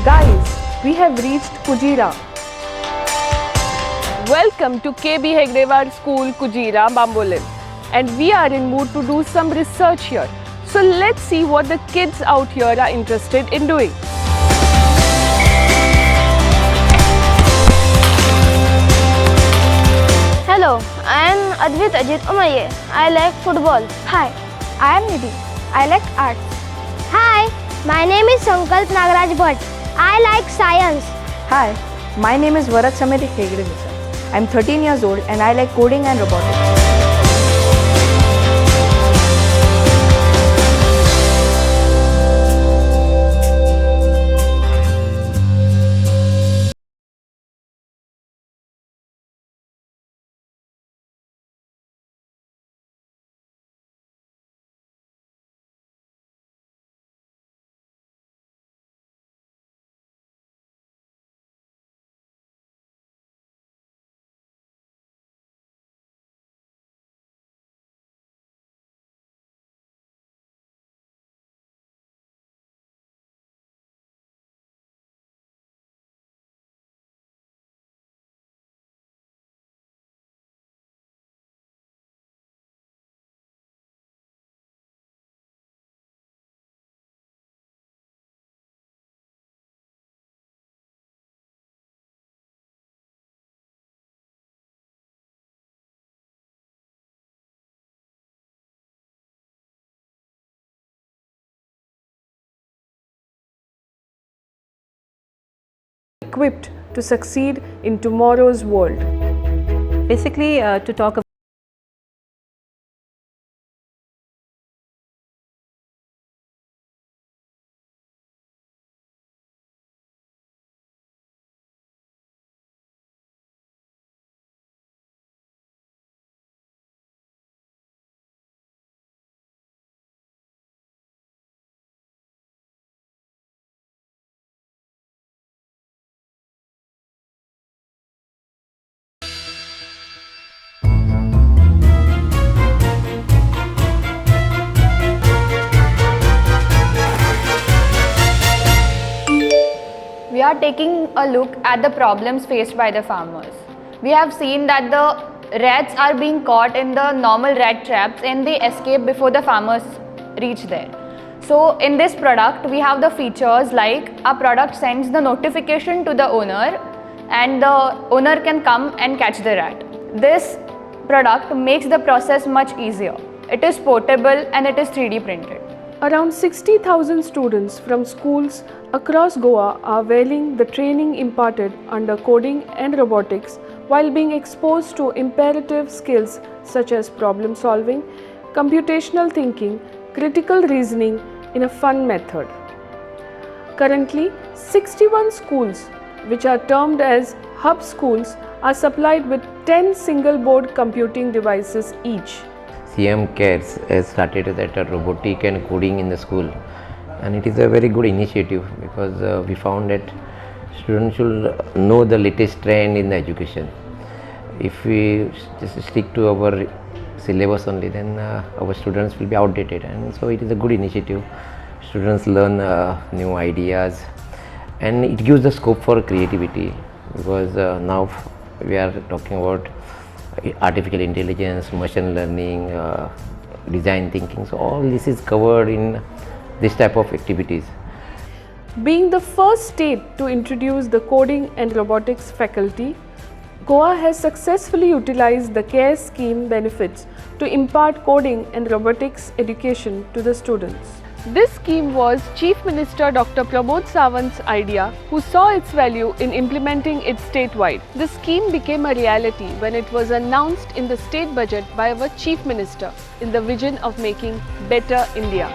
Guys, we have reached Kujira. Welcome to KB Hegdewar School, Kujira, Bambolim. And we are in mood to do some research here. So let's see what the kids out here are interested in doing. Hello, I am Advit Ajit Umaye. I like football. Hi, I am Nidhi. I like arts. Hi, my name is Sankalp Nagaraj Bhatt. I like science. Hi, my name is Varat Samiti Hegde. I am 13 years old and I like coding and robotics. Equipped to succeed in tomorrow's world. Basically, to talk about we are taking a look at the problems faced by the farmers. We have seen that the rats are being caught in the normal rat traps and they escape before the farmers reach there. So in this product, we have the features like our product sends the notification to the owner and the owner can come and catch the rat. This product makes the process much easier. It is portable and it is 3D printed. Around 60,000 students from schools across Goa are availing the training imparted under coding and robotics while being exposed to imperative skills such as problem solving, computational thinking, critical reasoning in a fun method. Currently, 61 schools, which are termed as hub schools, are supplied with 10 single board computing devices each. CM Cares has started that robotic and coding in the school, and it is a very good initiative because we found that students should know the latest trend in the education. If we just stick to our syllabus only, then our students will be outdated, and so it is a good initiative. Students learn new ideas and it gives the scope for creativity because now we are talking about artificial intelligence, machine learning, design thinking. So all this is covered in this type of activities. Being the first state to introduce the coding and robotics faculty, Goa has successfully utilized the CARE scheme benefits to impart coding and robotics education to the students. This scheme was Chief Minister Dr. Pramod Sawant's idea, who saw its value in implementing it statewide. The scheme became a reality when it was announced in the state budget by our Chief Minister in the vision of making better India.